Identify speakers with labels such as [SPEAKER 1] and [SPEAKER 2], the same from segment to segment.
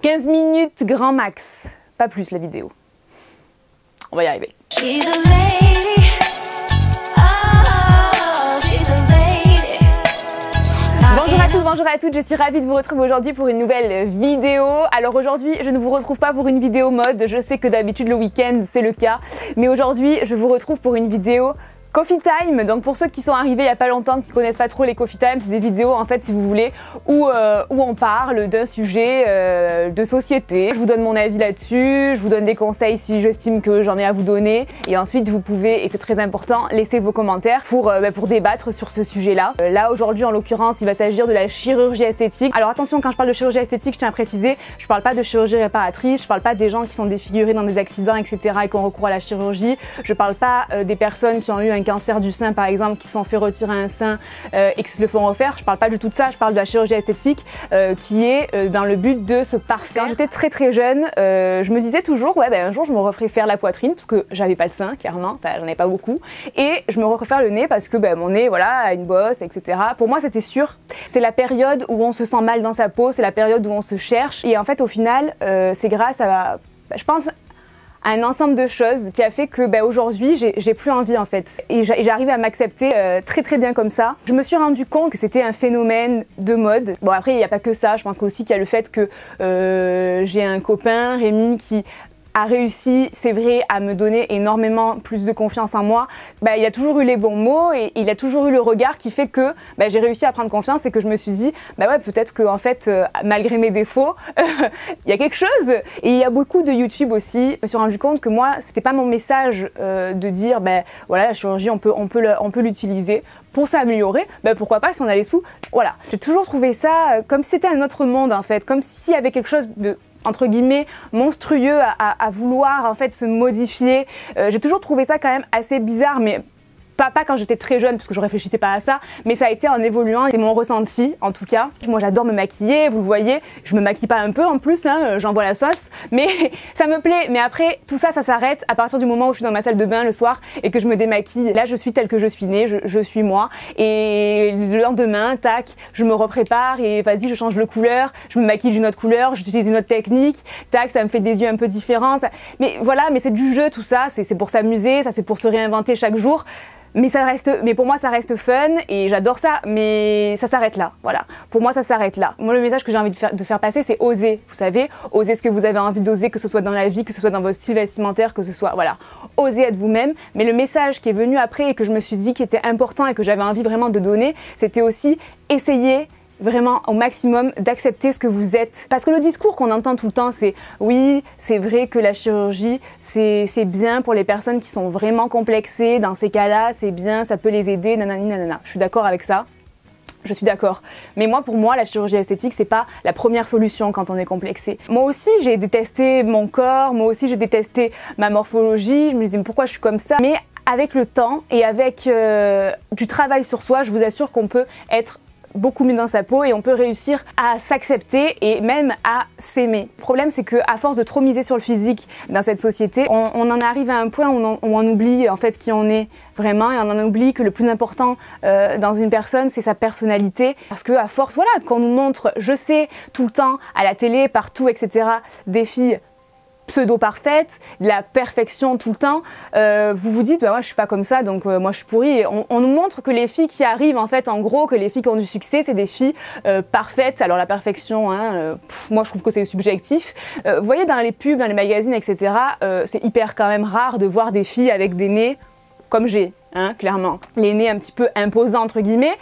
[SPEAKER 1] 15 minutes grand max, pas plus la vidéo. On va y arriver. Bonjour à tous, bonjour à toutes, je suis ravie de vous retrouver aujourd'hui pour une nouvelle vidéo. Alors aujourd'hui, je ne vous retrouve pas pour une vidéo mode, je sais que d'habitude le week-end c'est le cas, mais aujourd'hui je vous retrouve pour une vidéo Coffee Time. Donc pour ceux qui sont arrivés il n'y a pas longtemps, qui connaissent pas trop les Coffee Time, c'est des vidéos en fait si vous voulez où on parle d'un sujet de société. Je vous donne mon avis là-dessus, je vous donne des conseils si j'estime que j'en ai à vous donner et ensuite vous pouvez, et c'est très important, laisser vos commentaires pour débattre sur ce sujet-là. Là aujourd'hui en l'occurrence il va s'agir de la chirurgie esthétique. Alors attention, quand je parle de chirurgie esthétique, je tiens à préciser, je parle pas de chirurgie réparatrice, je parle pas des gens qui sont défigurés dans des accidents etc. et qui ont recours à la chirurgie, je parle pas des personnes qui ont eu un cancer du sein par exemple, qui se sont fait retirer un sein et qui se le font refaire. Je parle pas du tout de ça, je parle de la chirurgie esthétique qui est dans le but de se parfaire. Quand j'étais très jeune, je me disais toujours un jour je me referais faire la poitrine parce que j'avais pas de sein clairement, enfin j'en avais pas beaucoup, et je me referais faire le nez parce que mon nez voilà a une bosse etc. Pour moi c'était sûr, c'est la période où on se sent mal dans sa peau, c'est la période où on se cherche et en fait au final c'est grâce à je pense un ensemble de choses qui a fait que aujourd'hui j'ai plus envie en fait et j'arrive à m'accepter très bien comme ça. Je me suis rendu compte que c'était un phénomène de mode. Bon après il n'y a pas que ça, je pense aussi qu'il y a le fait que j'ai un copain, Rémi, qui a réussi, c'est vrai, à me donner énormément plus de confiance en moi. Il a toujours eu les bons mots et il a toujours eu le regard qui fait que j'ai réussi à prendre confiance et que je me suis dit peut-être que en fait malgré mes défauts il y a quelque chose. Et il y a beaucoup de YouTube aussi, je me suis rendu compte que moi c'était pas mon message de dire voilà la chirurgie on peut l'utiliser pour s'améliorer, pourquoi pas si on a les sous. Voilà, j'ai toujours trouvé ça comme si c'était un autre monde en fait, comme s'il y avait quelque chose de entre guillemets monstrueux à vouloir en fait se modifier. J'ai toujours trouvé ça quand même assez bizarre, mais pas quand j'étais très jeune parce que je réfléchissais pas à ça, mais ça a été en évoluant, c'est mon ressenti en tout cas. Moi j'adore me maquiller, vous le voyez, je me maquille pas un peu en plus, j'envoie la sauce, mais ça me plaît. Mais après tout ça s'arrête à partir du moment où je suis dans ma salle de bain le soir et que je me démaquille. Là je suis telle que je suis née, je suis moi, et le lendemain tac, je me reprépare et vas-y je change de couleur, je me maquille d'une autre couleur, j'utilise une autre technique, tac ça me fait des yeux un peu différents, mais voilà, mais c'est du jeu tout ça, c'est pour s'amuser, ça c'est pour se réinventer chaque jour. Mais pour moi ça reste fun et j'adore ça, mais ça s'arrête là, voilà. Pour moi ça s'arrête là. Moi le message que j'ai envie de faire passer c'est oser, vous savez, oser ce que vous avez envie d'oser, que ce soit dans la vie, que ce soit dans votre style vestimentaire, que ce soit, voilà, oser être vous-même. Mais le message qui est venu après et que je me suis dit qui était important et que j'avais envie vraiment de donner, c'était aussi essayer vraiment au maximum d'accepter ce que vous êtes. Parce que le discours qu'on entend tout le temps c'est oui, c'est vrai que la chirurgie c'est bien pour les personnes qui sont vraiment complexées, dans ces cas-là c'est bien, ça peut les aider, nanani nanana. Je suis d'accord avec ça. Je suis d'accord. Mais pour moi, la chirurgie esthétique, c'est pas la première solution quand on est complexé. Moi aussi, j'ai détesté mon corps, moi aussi, j'ai détesté ma morphologie, je me disais mais pourquoi je suis comme ça? Mais avec le temps et avec du travail sur soi, je vous assure qu'on peut être beaucoup mieux dans sa peau et on peut réussir à s'accepter et même à s'aimer. Le problème c'est qu'à force de trop miser sur le physique dans cette société, on en arrive à un point où on oublie en fait qui on est vraiment et on en oublie que le plus important dans une personne c'est sa personnalité, parce que à force voilà qu'on nous montre, je sais, tout le temps à la télé, partout etc, des filles pseudo-parfaite, de la perfection tout le temps, vous vous dites moi je suis pas comme ça donc moi je suis pourrie. On nous montre que les filles qui arrivent en fait, en gros, que les filles qui ont du succès c'est des filles parfaites. Alors la perfection, moi je trouve que c'est subjectif. Vous voyez dans les pubs, dans les magazines etc, c'est hyper quand même rare de voir des filles avec des nez comme j'ai. Clairement. Les nez un petit peu imposants entre guillemets,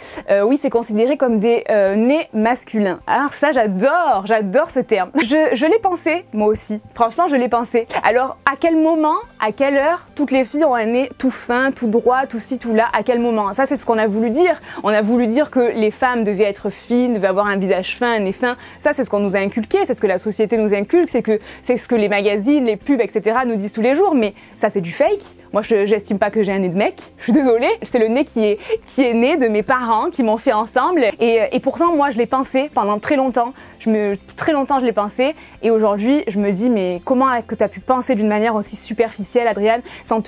[SPEAKER 1] oui c'est considéré comme des nez masculins. Alors ça j'adore ce terme. Je l'ai pensé moi aussi, franchement je l'ai pensé. Alors à quel moment, à quelle heure toutes les filles ont un nez tout fin, tout droit, tout ci, tout là, à quel moment? Ça c'est ce qu'on a voulu dire. On a voulu dire que les femmes devaient être fines, devaient avoir un visage fin, un nez fin. Ça c'est ce qu'on nous a inculqué, c'est ce que la société nous inculque, c'est ce que les magazines, les pubs etc nous disent tous les jours, mais ça c'est du fake. Moi j'estime pas que j'ai un nez de mec. Je suis désolée, c'est le nez qui est né de mes parents, qui m'ont fait ensemble. Et pourtant, moi, je l'ai pensé pendant très longtemps. Très longtemps, je l'ai pensé. Et aujourd'hui, je me dis, mais comment est-ce que tu as pu penser d'une manière aussi superficielle, Adriane, sans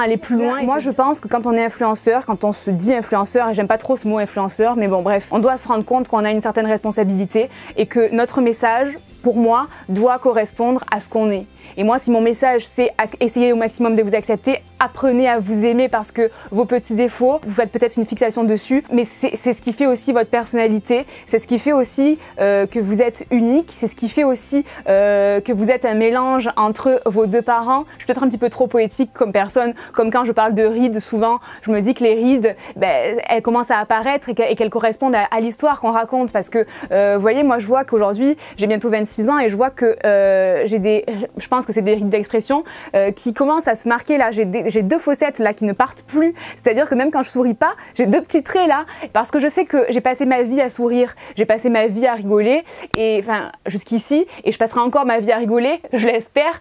[SPEAKER 1] aller plus loin? Moi, je pense que quand on est influenceur, quand on se dit influenceur, et j'aime pas trop ce mot influenceur, mais bon, bref, on doit se rendre compte qu'on a une certaine responsabilité et que notre message, pour moi, doit correspondre à ce qu'on est. Et moi, si mon message, c'est essayer au maximum de vous accepter, apprenez à vous aimer parce que vos petits défauts, vous faites peut-être une fixation dessus, mais c'est ce qui fait aussi votre personnalité, c'est ce qui fait aussi que vous êtes unique, c'est ce qui fait aussi que vous êtes un mélange entre vos deux parents. Je suis peut-être un petit peu trop poétique comme personne, comme quand je parle de rides, souvent, je me dis que les rides, ben, elles commencent à apparaître et qu'elles correspondent à l'histoire qu'on raconte parce que, vous voyez, moi je vois qu'aujourd'hui, j'ai bientôt 26 ans et je vois que je pense que c'est des rides d'expression qui commencent à se marquer là. J'ai deux fossettes là qui ne partent plus. C'est-à-dire que même quand je souris pas, j'ai deux petits traits là parce que je sais que j'ai passé ma vie à sourire, j'ai passé ma vie à rigoler et enfin jusqu'ici et je passerai encore ma vie à rigoler, je l'espère.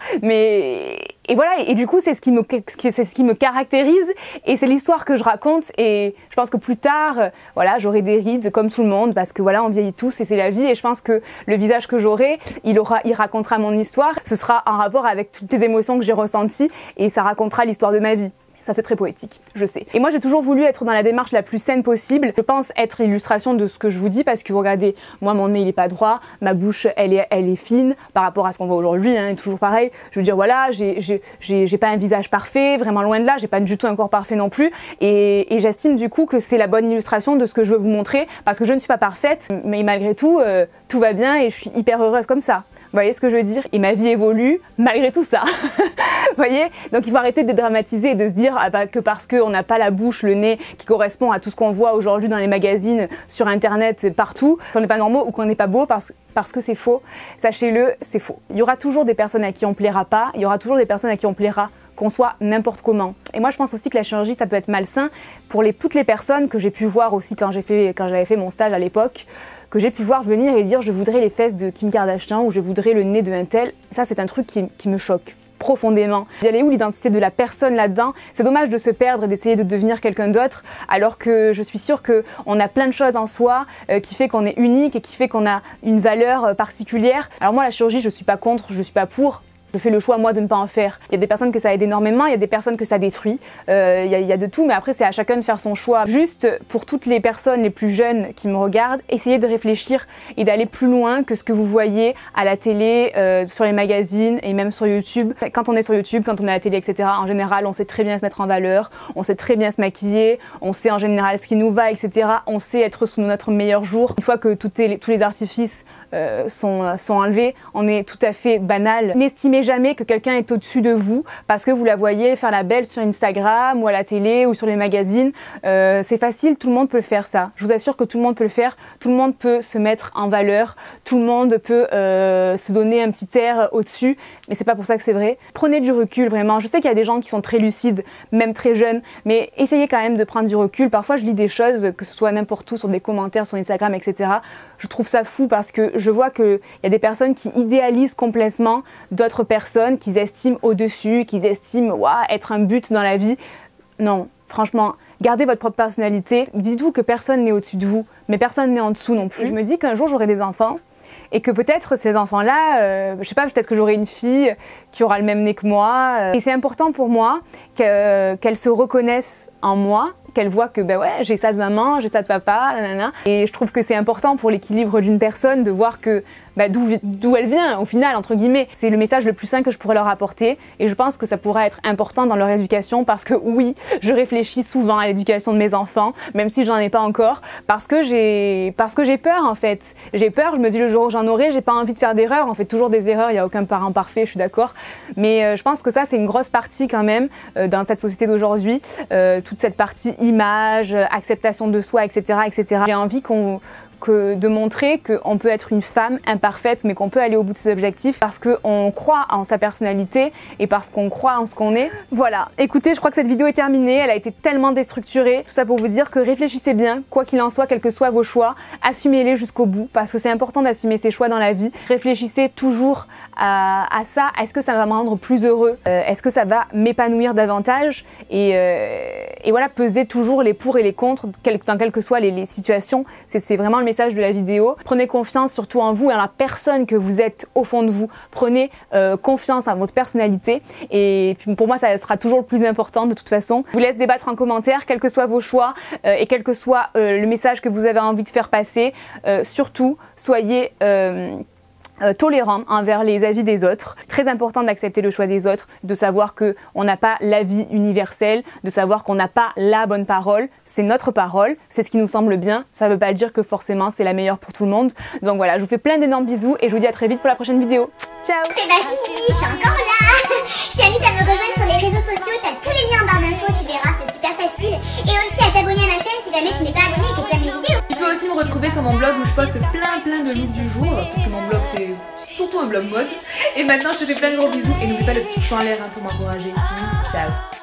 [SPEAKER 1] Et voilà, et du coup c'est ce qui me caractérise et c'est l'histoire que je raconte et je pense que plus tard, voilà, j'aurai des rides comme tout le monde parce que voilà, on vieillit tous et c'est la vie et je pense que le visage que j'aurai, il racontera mon histoire, ce sera en rapport avec toutes les émotions que j'ai ressenties et ça racontera l'histoire de ma vie. Ça c'est très poétique, je sais. Et moi j'ai toujours voulu être dans la démarche la plus saine possible. Je pense être l'illustration de ce que je vous dis parce que regardez, moi mon nez il est pas droit, ma bouche elle est fine par rapport à ce qu'on voit aujourd'hui, hein, toujours pareil. Je veux dire voilà, j'ai pas un visage parfait, vraiment loin de là, j'ai pas du tout un corps parfait non plus. Et j'estime du coup que c'est la bonne illustration de ce que je veux vous montrer parce que je ne suis pas parfaite, mais malgré tout, tout va bien et je suis hyper heureuse comme ça. Vous voyez ce que je veux dire? Et ma vie évolue malgré tout ça. Vous voyez? Donc il faut arrêter de dédramatiser et de se dire ah bah, que parce qu'on n'a pas la bouche, le nez qui correspond à tout ce qu'on voit aujourd'hui dans les magazines, sur internet, partout, qu'on n'est pas normaux ou qu'on n'est pas beau parce que c'est faux. Sachez-le, c'est faux. Il y aura toujours des personnes à qui on plaira pas, il y aura toujours des personnes à qui on plaira qu'on soit n'importe comment. Et moi je pense aussi que la chirurgie ça peut être malsain pour toutes les personnes que j'ai pu voir aussi quand j'avais fait mon stage à l'époque, que j'ai pu voir venir et dire je voudrais les fesses de Kim Kardashian ou je voudrais le nez de un tel. Ça c'est un truc qui me choque profondément. Il y a où l'identité de la personne là-dedans? C'est dommage de se perdre et d'essayer de devenir quelqu'un d'autre alors que je suis sûre qu'on a plein de choses en soi qui fait qu'on est unique et qui fait qu'on a une valeur particulière. Alors moi la chirurgie je suis pas contre, je suis pas pour. Je fais le choix, moi, de ne pas en faire. Il y a des personnes que ça aide énormément, il y a des personnes que ça détruit. Il y a de tout, mais après, c'est à chacun de faire son choix. Juste, pour toutes les personnes les plus jeunes qui me regardent, essayez de réfléchir et d'aller plus loin que ce que vous voyez à la télé, sur les magazines et même sur YouTube. Quand on est sur YouTube, quand on est à la télé, etc., en général, on sait très bien se mettre en valeur, on sait très bien se maquiller, on sait en général ce qui nous va, etc. On sait être sous notre meilleur jour. Une fois que tous les artifices sont enlevés, on est tout à fait banal. N'estimez jamais que quelqu'un est au-dessus de vous parce que vous la voyez faire la belle sur Instagram ou à la télé ou sur les magazines. C'est facile, tout le monde peut faire ça. Je vous assure que tout le monde peut le faire, tout le monde peut se mettre en valeur, tout le monde peut se donner un petit air au-dessus, mais c'est pas pour ça que c'est vrai. Prenez du recul vraiment. Je sais qu'il y a des gens qui sont très lucides, même très jeunes, mais essayez quand même de prendre du recul. Parfois je lis des choses, que ce soit n'importe où, sur des commentaires, sur Instagram, etc. Je trouve ça fou parce que je vois qu'il y a des personnes qui idéalisent complètement d'autres personnes qu'ils estiment au-dessus, qu'ils estiment être un but dans la vie. Non, franchement, gardez votre propre personnalité. Dites-vous que personne n'est au-dessus de vous, mais personne n'est en dessous non plus. Je me dis qu'un jour j'aurai des enfants et que peut-être ces enfants-là, je sais pas, peut-être que j'aurai une fille qui aura le même nez que moi. Et c'est important pour moi qu'elle se reconnaisse en moi, qu'elle voit que ben ouais, j'ai ça de maman, j'ai ça de papa, nanana. Et je trouve que c'est important pour l'équilibre d'une personne de voir que d'où elle vient au final, entre guillemets. C'est le message le plus sain que je pourrais leur apporter et je pense que ça pourrait être important dans leur éducation parce que oui, je réfléchis souvent à l'éducation de mes enfants, même si j'en ai pas encore, parce que j'ai peur en fait. J'ai peur, je me dis le jour où j'en aurai, j'ai pas envie de faire d'erreurs, on fait toujours des erreurs, il n'y a aucun parent parfait, je suis d'accord, mais je pense que ça c'est une grosse partie quand même dans cette société d'aujourd'hui, toute cette partie image, acceptation de soi, etc. etc. J'ai envie de montrer qu'on peut être une femme imparfaite mais qu'on peut aller au bout de ses objectifs parce qu'on croit en sa personnalité et parce qu'on croit en ce qu'on est. Voilà, écoutez, je crois que cette vidéo est terminée, elle a été tellement déstructurée. Tout ça pour vous dire que réfléchissez bien, quoi qu'il en soit, quels que soient vos choix, assumez-les jusqu'au bout parce que c'est important d'assumer ses choix dans la vie. Réfléchissez toujours à ça, est-ce que ça va me rendre plus heureux, est-ce que ça va m'épanouir davantage et voilà, pesez toujours les pour et les contre dans quelles que soient les situations. C'est vraiment le message de la vidéo. Prenez confiance surtout en vous et en la personne que vous êtes au fond de vous. Prenez confiance en votre personnalité et puis pour moi ça sera toujours le plus important de toute façon. Je vous laisse débattre en commentaire, quels que soient vos choix et quel que soit le message que vous avez envie de faire passer. Surtout, soyez tolérant envers les avis des autres. C'est très important d'accepter le choix des autres, de savoir qu'on n'a pas l'avis universel, de savoir qu'on n'a pas la bonne parole. C'est notre parole, c'est ce qui nous semble bien. Ça ne veut pas dire que forcément c'est la meilleure pour tout le monde. Donc voilà, je vous fais plein d'énormes bisous et je vous dis à très vite pour la prochaine vidéo. Ciao!
[SPEAKER 2] C'est ma fille, je suis encore là. Je t'invite à me rejoindre sur les réseaux sociaux, t'as tous les liens en barre d'infos, tu verras, c'est super facile. Et aussi à t'abonner à ma chaîne si jamais tu n'es pas abonné et que tu aimes mes vidéos.
[SPEAKER 1] Tu peux aussi me retrouver sur mon blog où je poste plein de looks du jour, parce que mon blog c'est surtout un blog mode. Et maintenant je te fais plein de gros bisous et n'oublie pas le petit pouce en l'air pour m'encourager. Ciao!